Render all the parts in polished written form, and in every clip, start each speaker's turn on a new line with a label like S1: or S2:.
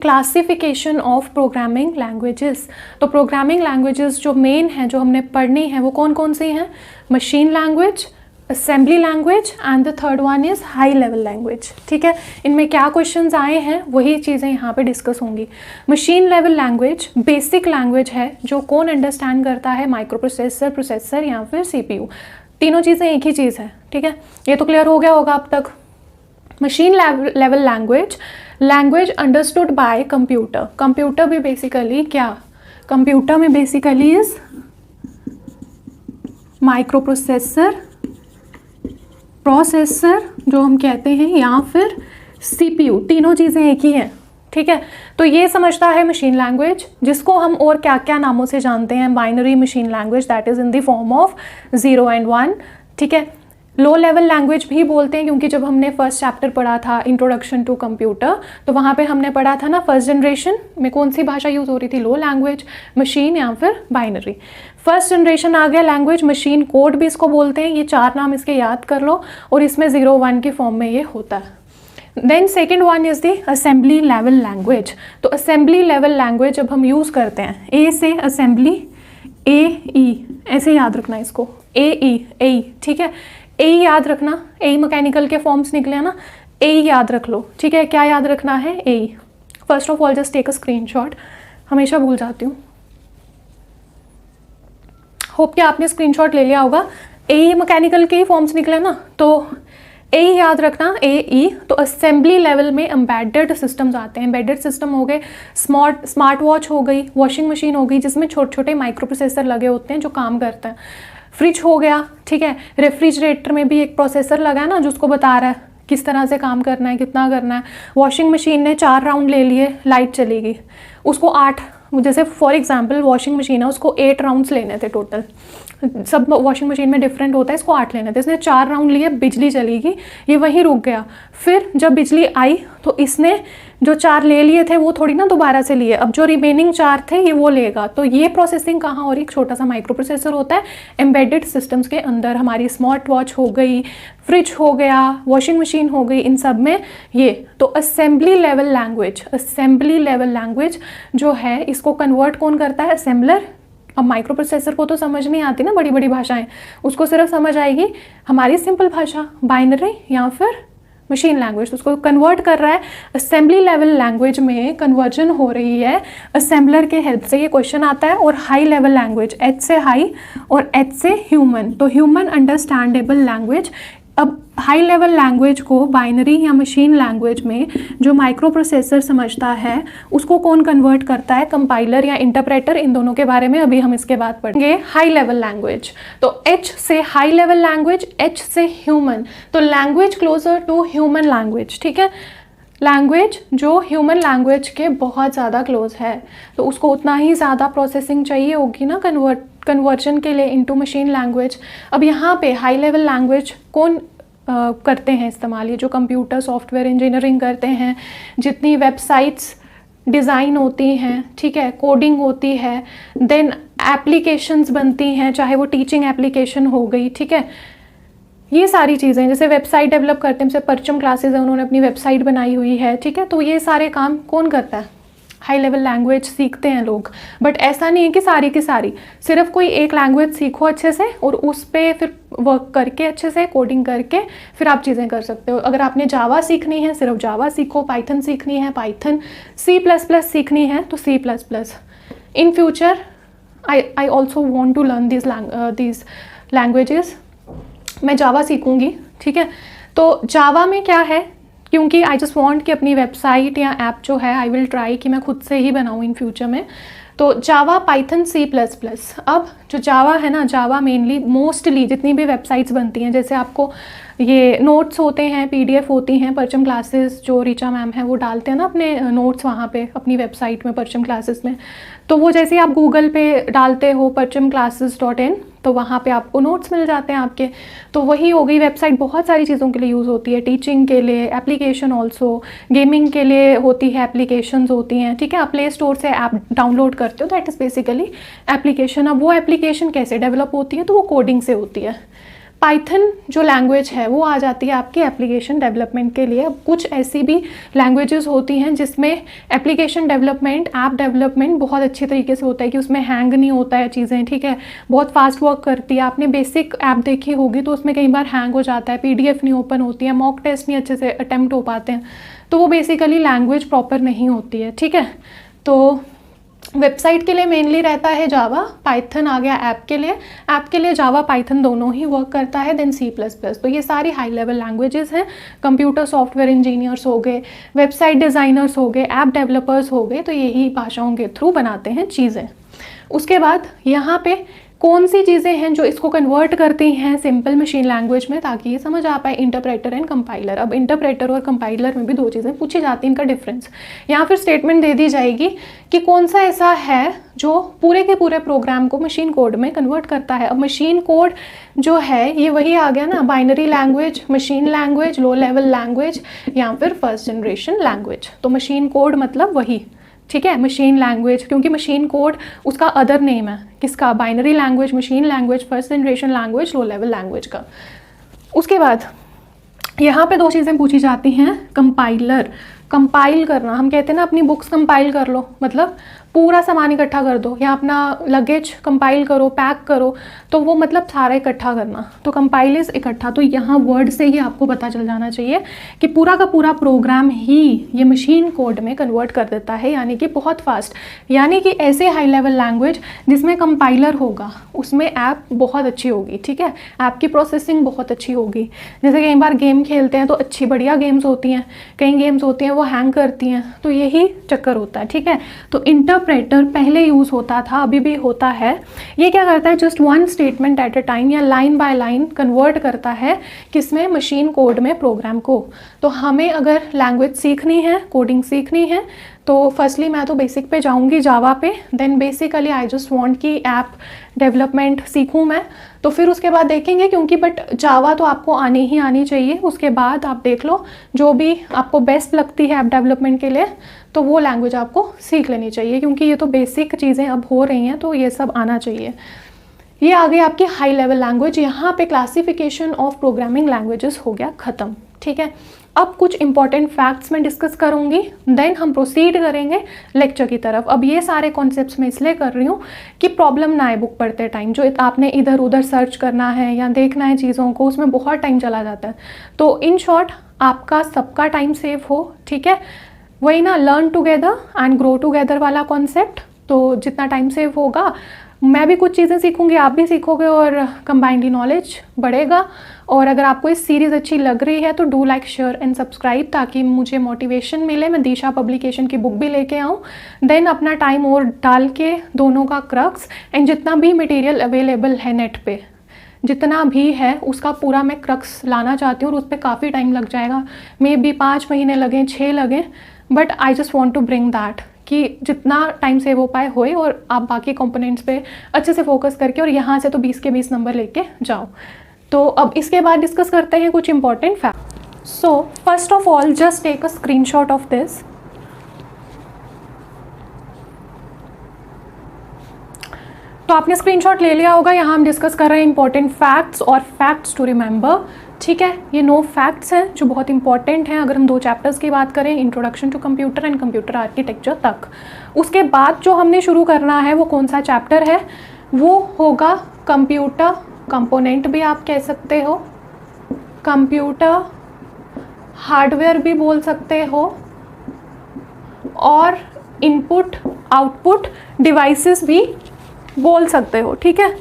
S1: Classification of programming languages. तो programming languages जो main हैं, जो हमने पढ़नी है, वो कौन कौन सी हैं? Machine language, assembly language and the third one is high level language. ठीक है, इनमें क्या क्वेश्चंस आए हैं वही चीज़ें यहाँ पे डिस्कस होंगी। Machine level language basic language है जो कौन अंडरस्टैंड करता है? माइक्रो प्रोसेसर, प्रोसेसर या फिर सीपीयू। तीनों चीज़ें एक ही चीज़ है। ठीक है, ये तो क्लियर हो गया होगा अब तक। Machine level language, language understood by computer. Computer भी बेसिकली क्या? कंप्यूटर में basically is micro processor, processor जो हम कहते हैं, या फिर सीपीयू, तीनों चीज़ें एक ही हैं। ठीक है, तो ये समझता है मशीन लैंग्वेज, जिसको हम और क्या क्या नामों से जानते हैं? Binary machine language, that is in the form of 0 and 1। ठीक है, लो लेवल लैंग्वेज भी बोलते हैं, क्योंकि जब हमने फर्स्ट चैप्टर पढ़ा था इंट्रोडक्शन टू कंप्यूटर, तो वहाँ पे हमने पढ़ा था ना फर्स्ट जनरेशन में कौन सी भाषा यूज़ हो रही थी? लो लैंग्वेज, मशीन या फिर बाइनरी। फर्स्ट जनरेशन आ गया लैंग्वेज, मशीन कोड भी इसको बोलते हैं। ये चार नाम इसके याद कर लो, और इसमें 0 1 के फॉर्म में ये होता है। Then second one is the assembly level language. तो असेंबली लेवल लैंग्वेज जब हम यूज़ करते हैं, ए से असेंबली, ए ई, ऐसे याद रखना इसको, ए ई। ठीक है, ए याद रखना, ए मैकेनिकल के फॉर्म्स निकले हैं ना, ए याद रख लो। ठीक है, क्या याद रखना है? A. First of all just take a screenshot, हमेशा भूल जाती हूँ। होप कि आपने स्क्रीनशॉट ले लिया होगा। ए मैकेनिकल के ही फॉर्म्स निकले ना, तो ए याद रखना, ए ई। तो असेंबली लेवल में एम्बेडेड सिस्टम्स आते हैं। एम्बेडेड सिस्टम हो गए, स्मार्ट वॉच हो गई, वॉशिंग मशीन हो गई, जिसमें छोटे छोटे माइक्रो प्रोसेसर लगे होते हैं जो काम करते हैं। फ्रिज हो गया, ठीक है, रेफ्रिजरेटर में भी एक प्रोसेसर लगा है ना, जो उसको बता रहा है किस तरह से काम करना है, कितना करना है। वॉशिंग मशीन ने 4 राउंड ले लिए, लाइट चलेगी, उसको 8, जैसे फॉर एग्जांपल वॉशिंग मशीन है, उसको 8 राउंड्स लेने थे टोटल। सब वॉशिंग मशीन में डिफरेंट होता है, इसको 8 लेने थे। इसने 4 राउंड लिए, बिजली चलेगी, ये वहीं रुक गया। फिर जब बिजली आई तो इसने जो 4 ले लिए थे वो थोड़ी ना दोबारा से लिए, अब जो रिमेनिंग 4 थे ये वो लेगा। तो ये प्रोसेसिंग कहाँ हो रही? एक छोटा सा माइक्रो प्रोसेसर होता है एम्बेडेड सिस्टम्स के अंदर। हमारी स्मार्ट वॉच हो गई, फ्रिज हो गया, वॉशिंग मशीन हो गई, इन सब में ये। तो assembly level language, assembly level language जो है, इसको कन्वर्ट कौन करता है? असेंबलर। अब माइक्रो प्रोसेसर को तो समझ नहीं आती ना बड़ी बड़ी भाषाएं, उसको सिर्फ समझ आएगी हमारी सिंपल भाषा, बाइनरी या फिर मशीन लैंग्वेज। उसको कन्वर्ट कर रहा है असेंबली लेवल लैंग्वेज में, कन्वर्जन हो रही है असेंबलर के हेल्प से। ये क्वेश्चन आता है। और हाई लेवल लैंग्वेज, एच से हाई और एच से ह्यूमन, तो ह्यूमन अंडरस्टैंडेबल लैंग्वेज। अब हाई लेवल लैंग्वेज को बाइनरी या मशीन लैंग्वेज में जो माइक्रो प्रोसेसर समझता है, उसको कौन कन्वर्ट करता है? कंपाइलर या इंटरप्रेटर। इन दोनों के बारे में अभी हम इसके बाद पढ़ेंगे। हाई लेवल लैंग्वेज, तो एच से हाई लेवल लैंग्वेज, एच से ह्यूमन, तो language closer to human language. ठीक है, लैंग्वेज जो ह्यूमन लैंग्वेज के बहुत ज़्यादा क्लोज है, तो उसको उतना ही ज़्यादा प्रोसेसिंग चाहिए होगी ना कन्वर्जन के लिए इनटू मशीन लैंग्वेज। अब यहाँ पे हाई लेवल लैंग्वेज कौन करते हैं इस्तेमाल? ये जो कंप्यूटर सॉफ्टवेयर इंजीनियरिंग करते हैं, जितनी वेबसाइट्स डिज़ाइन होती हैं, ठीक है, कोडिंग होती है, देन एप्लीकेशंस बनती हैं, चाहे वो टीचिंग एप्लीकेशन हो गई, ठीक है, ये सारी चीज़ें, जैसे वेबसाइट डेवलप करते हैं, जैसे परचम क्लासेस है, उन्होंने अपनी वेबसाइट बनाई हुई है, ठीक है, तो ये सारे काम कौन करता है? हाई लेवल लैंग्वेज सीखते हैं लोग। बट ऐसा नहीं है कि सारी की सारी, सिर्फ कोई एक लैंग्वेज सीखो अच्छे से और उस पर फिर वर्क करके अच्छे से कोडिंग करके फिर आप चीज़ें कर सकते हो। अगर आपने जावा सीखनी है, सिर्फ जावा सीखो, पाइथन सीखनी है पाइथन, C++ सीखनी है तो C++। In future I also want to learn these languages. मैं जावा सीखूंगी, ठीक है। तो जावा में क्या है, क्योंकि आई जस्ट वांट कि अपनी वेबसाइट या ऐप जो है, आई विल ट्राई कि मैं खुद से ही बनाऊँ इन फ्यूचर में। तो जावा, पाइथन, C++। अब जो जावा है ना, जावा मेनली मोस्टली जितनी भी वेबसाइट्स बनती हैं, जैसे आपको ये नोट्स होते हैं, PDF होती हैं, परचम क्लासेस जो रीचा मैम है वो डालते हैं ना अपने नोट्स वहाँ पे अपनी वेबसाइट में परचम क्लासेस में। तो वो जैसे आप गूगल पे डालते हो parchamclasses.in, तो वहाँ पे आपको नोट्स मिल जाते हैं आपके। तो वही हो गई वेबसाइट, बहुत सारी चीज़ों के लिए यूज़ होती है, टीचिंग के लिए, एप्लीकेशन ऑल्सो, गेमिंग के लिए होती है, एप्लीकेशंस होती हैं, ठीक है। आप प्ले स्टोर से ऐप डाउनलोड करते हो, दैट इज़ बेसिकली एप्लीकेशन। अब वो एप्लीकेशन कैसे डेवलप होती है, तो वो कोडिंग से होती है। पाइथन जो लैंग्वेज है वो आ जाती है आपकी एप्लीकेशन डेवलपमेंट के लिए। अब कुछ ऐसी भी लैंग्वेजेस होती हैं जिसमें एप्लीकेशन डेवलपमेंट, ऐप डेवलपमेंट बहुत अच्छी तरीके से होता है कि उसमें हैंग नहीं होता है चीज़ें, ठीक है, बहुत फास्ट वर्क करती है। आपने बेसिक ऐप देखी होगी तो उसमें कई बार हैंग हो जाता है, PDF नहीं ओपन होती है, मॉक टेस्ट नहीं अच्छे से अटैम्प्ट हो पाते हैं, तो वो बेसिकली लैंग्वेज प्रॉपर नहीं होती है, ठीक है। तो वेबसाइट के लिए मेनली रहता है जावा, पाइथन आ गया ऐप के लिए जावा पाइथन दोनों ही वर्क करता है, देन C++। तो ये सारी हाई लेवल लैंग्वेजेस हैं। कंप्यूटर सॉफ्टवेयर इंजीनियर्स हो गए, वेबसाइट डिज़ाइनर्स हो गए, ऐप डेवलपर्स हो गए, तो यही भाषाओं के थ्रू बनाते हैं चीज़ें। उसके बाद यहाँ पे कौन सी चीज़ें हैं जो इसको कन्वर्ट करती हैं सिंपल मशीन लैंग्वेज में, ताकि ये समझ आ पाए, इंटरप्रेटर एंड कंपाइलर। अब इंटरप्रेटर और कंपाइलर में भी दो चीज़ें पूछी जाती हैं, इनका डिफरेंस, या फिर स्टेटमेंट दे दी जाएगी कि कौन सा ऐसा है जो पूरे के पूरे प्रोग्राम को मशीन कोड में कन्वर्ट करता है। अब मशीन कोड जो है ये वही आ गया ना, binary language, machine language, low level language या फिर फर्स्ट जनरेशन लैंग्वेज। तो मशीन कोड मतलब वही, ठीक है, मशीन लैंग्वेज, क्योंकि मशीन कोड उसका अदर नेम है, किसका, binary language, machine language, first generation language, low level language का। उसके बाद यहाँ पे दो चीज़ें पूछी जाती हैं, कंपाइलर, कंपाइल करना, हम कहते हैं ना अपनी बुक्स कंपाइल कर लो, मतलब पूरा सामान इकट्ठा कर दो, या अपना लगेज कंपाइल करो, पैक करो, तो वो मतलब सारा इकट्ठा करना, तो कंपाइल इज इकट्ठा। तो यहाँ वर्ड से ही आपको पता चल जाना चाहिए कि पूरा का पूरा प्रोग्राम ही ये मशीन कोड में कन्वर्ट कर देता है, यानी कि बहुत फास्ट। यानी कि ऐसे हाई लेवल लैंग्वेज जिसमें कंपाइलर होगा उसमें ऐप बहुत अच्छी होगी, ठीक है, ऐप की प्रोसेसिंग बहुत अच्छी होगी। जैसे कई बार गेम खेलते हैं तो अच्छी बढ़िया गेम्स होती हैं, कई गेम्स होती हैं वो हैंग करती हैं, तो यही चक्कर होता है, ठीक है। तो इंटरप्रेटर पहले यूज़ होता था, अभी भी होता है। ये क्या करता है, just one statement at a time या लाइन बाय लाइन कन्वर्ट करता है किसमें, मशीन कोड में प्रोग्राम को। तो हमें अगर लैंग्वेज सीखनी है, कोडिंग सीखनी है, तो फर्स्टली मैं तो बेसिक पे जाऊंगी, जावा पे, then basically I just want कि ऐप डेवलपमेंट सीखूं मैं, तो फिर उसके बाद देखेंगे, क्योंकि बट जावा तो आपको आनी ही आनी चाहिए। उसके बाद आप देख लो जो भी आपको बेस्ट लगती है ऐप डेवलपमेंट के लिए, तो वो लैंग्वेज आपको सीख लेनी चाहिए, क्योंकि ये तो बेसिक चीज़ें अब हो रही हैं, तो ये सब आना चाहिए। ये आ गई आपकी हाई लेवल लैंग्वेज। यहाँ पे क्लासिफिकेशन ऑफ प्रोग्रामिंग लैंग्वेजेस हो गया ख़त्म, ठीक है। अब कुछ इंपॉर्टेंट फैक्ट्स मैं डिस्कस करूँगी, देन हम प्रोसीड करेंगे लेक्चर की तरफ। अब ये सारे कॉन्सेप्ट्स मैं इसलिए कर रही हूँ कि प्रॉब्लम ना आए बुक पढ़ते टाइम, जो आपने इधर उधर सर्च करना है या देखना है चीज़ों को, उसमें बहुत टाइम चला जाता है। तो इन शॉर्ट आपका सबका टाइम सेव हो, ठीक है, वही ना, learn together and grow together वाला कॉन्सेप्ट। तो जितना टाइम सेव होगा, मैं भी कुछ चीज़ें सीखूंगी, आप भी सीखोगे, और कंबाइंडली नॉलेज बढ़ेगा। और अगर आपको इस सीरीज़ अच्छी लग रही है तो do like, share and subscribe, ताकि मुझे मोटिवेशन मिले, मैं दिशा पब्लिकेशन की बुक भी लेके आऊँ, देन अपना टाइम और डाल के दोनों का क्रक्स एंड जितना भी मटेरियल अवेलेबल है नेट पे, जितना भी है उसका पूरा मैं क्रक्स लाना चाहती हूँ, और उस पर काफ़ी टाइम लग जाएगा, मे बी 5 महीने लगें, 6 लगें, but I just want to bring that, कि जितना टाइम सेव हो पाए होए, और आप बाकी कंपोनेंट्स पे अच्छे से फोकस करके, और यहाँ से तो 20 के 20 नंबर लेके जाओ। तो अब इसके बाद डिस्कस करते हैं कुछ important fact. So first of all just take a screenshot of this. तो आपने स्क्रीनशॉट ले लिया होगा। यहाँ हम डिस्कस कर रहे हैं इंपॉर्टेंट फैक्ट्स और फैक्ट्स टू रिमेंबर, ठीक है। ये 9 फैक्ट्स हैं जो बहुत इंपॉर्टेंट हैं अगर हम 2 चैप्टर्स की बात करें, introduction to computer and computer architecture तक। उसके बाद जो हमने शुरू करना है वो कौन सा चैप्टर है, वो होगा कंप्यूटर कंपोनेंट भी आप कह सकते हो, कंप्यूटर हार्डवेयर भी बोल सकते हो, और इनपुट आउटपुट डिवाइसेस भी बोल सकते हो, ठीक है।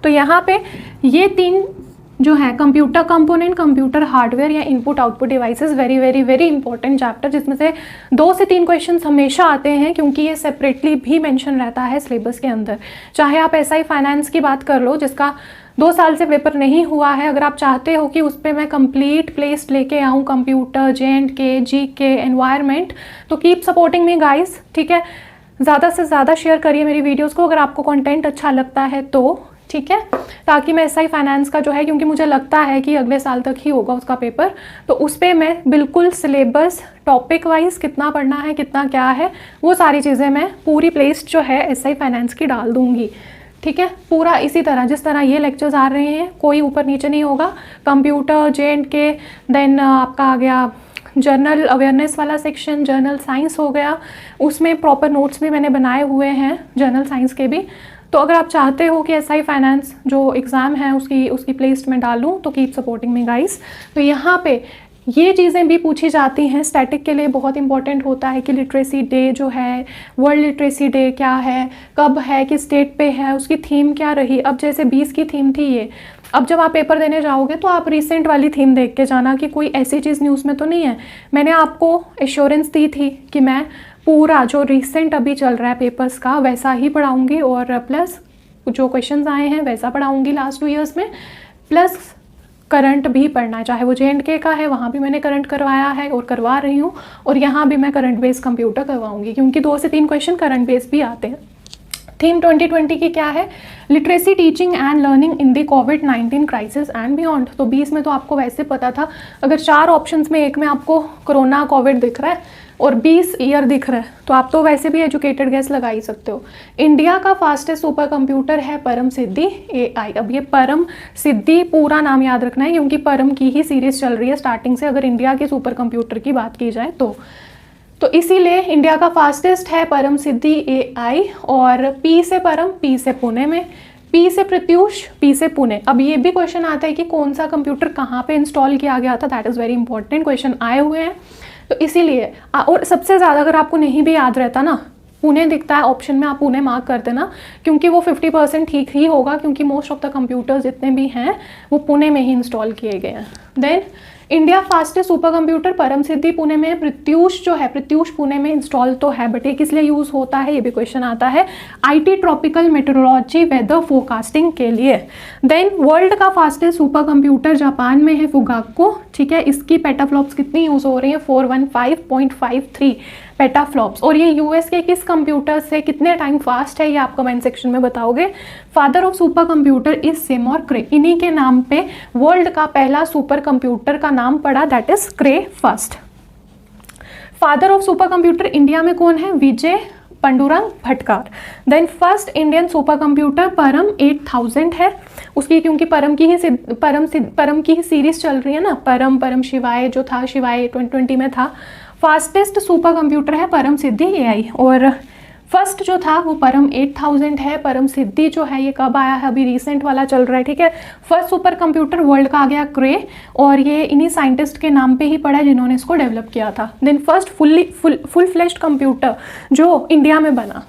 S1: तो यहाँ पे ये 3 जो है, कंप्यूटर कंपोनेंट, कंप्यूटर हार्डवेयर या input output devices, very very very important chapter, जिसमें से 2 से 3 क्वेश्चंस हमेशा आते हैं, क्योंकि ये सेपरेटली भी मेंशन रहता है सिलेबस के अंदर। चाहे आप SI फाइनेंस की बात कर लो, जिसका 2 साल से पेपर नहीं हुआ है, अगर आप चाहते हो कि उस पर मैं कंप्लीट प्लेलिस्ट लेके आऊँ, कंप्यूटर, JNK, GK, एनवायरनमेंट, तो कीप सपोर्टिंग मी गाइस, ठीक है। ज़्यादा से ज़्यादा शेयर करिए मेरी वीडियोज़ को अगर आपको कंटेंट अच्छा लगता है तो, ठीक है, ताकि मैं SI फाइनेंस का जो है, क्योंकि मुझे लगता है कि अगले साल तक ही होगा उसका पेपर, तो उस पर मैं बिल्कुल सिलेबस टॉपिक वाइज कितना पढ़ना है, कितना क्या है, वो सारी चीज़ें मैं पूरी प्लेलिस्ट जो है SI फाइनेंस की डाल दूँगी, ठीक है, पूरा इसी तरह जिस तरह ये लेक्चर्स आ रहे हैं, कोई ऊपर नीचे नहीं होगा। कंप्यूटर, J&K, देन आपका आ गया जर्नल अवेयरनेस वाला सेक्शन, जर्नल साइंस हो गया, उसमें प्रॉपर नोट्स भी मैंने बनाए हुए हैं जर्नल साइंस के भी। तो अगर आप चाहते हो कि SI फाइनेंस जो एग्ज़ाम है उसकी प्लेलिस्ट में डालूँ तो कीप सपोर्टिंग मी गाइस। तो यहाँ पे ये चीज़ें भी पूछी जाती हैं। स्टैटिक के लिए बहुत इंपॉर्टेंट होता है कि लिटरेसी डे जो है, वर्ल्ड लिटरेसी डे क्या है, कब है, किस डेट पे है, उसकी थीम क्या रही। अब जैसे 20 की थीम थी ये, अब जब आप पेपर देने जाओगे तो आप रिसेंट वाली थीम देख के जाना कि कोई ऐसी चीज़ न्यूज़ में तो नहीं है। मैंने आपको एश्योरेंस दी थी कि मैं पूरा जो रिसेंट अभी चल रहा है पेपर्स का वैसा ही पढ़ाऊँगी, और प्लस जो क्वेश्चंस आए हैं वैसा पढ़ाऊँगी लास्ट 2 ईयर्स में, प्लस करंट भी पढ़ना है। चाहे वो J&K का है, वहाँ भी मैंने करंट करवाया है और करवा रही हूँ, और यहाँ भी मैं करंट बेस्ड कंप्यूटर करवाऊँगी, क्योंकि 2 से 3 क्वेश्चन करंट बेस्ड भी आते हैं। थीम 2020 की क्या है? Literacy teaching and learning in the covid crisis and beyond. तो 20 में तो आपको वैसे पता था, अगर 4 ऑप्शंस में एक में आपको कोरोना कोविड दिख रहा है और 20 ईयर दिख रहा है तो आप तो वैसे भी एजुकेटेड गैस लगा ही सकते हो। इंडिया का फास्टेस्ट सुपर कंप्यूटर है परम सिद्धि AI। अब ये परम सिद्धि पूरा नाम याद रखना है, क्योंकि परम की ही सीरीज चल रही है स्टार्टिंग से, अगर इंडिया के सुपर कंप्यूटर की बात की जाए तो इसीलिए इंडिया का फास्टेस्ट है परम सिद्धि AI। और P से परम, P से पुणे में, P से प्रत्यूष, P से पुणे। अब ये भी क्वेश्चन आता है कि कौन सा कंप्यूटर कहाँ पे इंस्टॉल किया गया था, that is very important question आए हुए हैं। तो इसीलिए और सबसे ज़्यादा अगर आपको नहीं भी याद रहता ना, पुणे दिखता है ऑप्शन में, आप पुणे मार्क कर देना, क्योंकि वो 50% ठीक ही होगा, क्योंकि मोस्ट ऑफ द कंप्यूटर्स जितने भी हैं वो पुणे में ही इंस्टॉल किए गए हैं। Then India fastest super computer Param Siddhi Pune में, प्रत्यूष जो है प्रत्यूष पुणे में इंस्टॉल तो है, बट ये किस लिए यूज़ होता है ये भी क्वेश्चन आता है, IT tropical meteorology weather forecasting के लिए। देन वर्ल्ड का फास्टेस्ट सुपर कंप्यूटर जापान में है फुगाको, ठीक है। इसकी पेटाफ्लॉप्स कितनी यूज़ हो रही है? 415.53 पेटाफ्लॉप्स। और ये US के किस कंप्यूटर से कितने टाइम फास्ट है ये आप कमेंट सेक्शन में बताओगे। Father of super computer is Seymour Cray, इन्हीं के नाम पे वर्ल्ड का पहला सुपर कंप्यूटर का नाम पड़ा, that is Cray first. Father of super computer India में कौन है? Vijay Pandurang Bhatkar. Then first Indian super computer Param 8000 है, उसकी क्योंकि परम की ही सीरीज चल रही है ना, परम शिवाय जो था, शिवाय 2020 में था। फास्टेस्ट सुपर कंप्यूटर है परम सिद्धि AI, और फर्स्ट जो था वो परम 8000 है। परम सिद्धि जो है ये कब आया है? अभी रिसेंट वाला चल रहा है, ठीक है। फर्स्ट सुपर कंप्यूटर वर्ल्ड का आ गया क्रे, और ये इन्हीं साइंटिस्ट के नाम पे ही पड़ा है जिन्होंने इसको डेवलप किया था। Then first full fleshed computer जो इंडिया में बना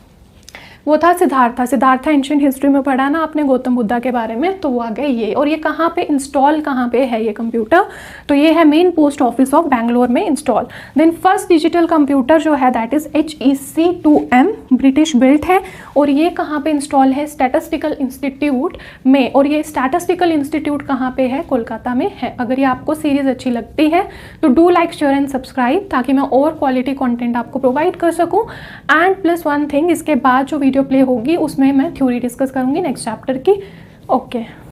S1: वो था सिद्धार्था एंशिएंट हिस्ट्री में पढ़ा ना आपने गौतम बुद्धा के बारे में, तो वो आ गए ये। और ये कहाँ पे इंस्टॉल कहाँ पे है ये कंप्यूटर? तो ये है main post office of Bangalore में install. Then first digital computer जो है that is HEC2M, British built है, और ये कहाँ पे इंस्टॉल है? स्टैटिस्टिकल इंस्टीट्यूट में। और ये स्टैटिस्टिकल इंस्टीट्यूट कहाँ पे है? कोलकाता में है। अगर ये आपको सीरीज अच्छी लगती है तो do like, share and subscribe, ताकि मैं और क्वालिटी कंटेंट आपको प्रोवाइड कर सकूँ। एंड प्लस वन थिंग, इसके बाद जो वीडियो प्ले होगी उसमें मैं थ्योरी डिस्कस करूँगी नेक्स्ट चैप्टर की। ओके।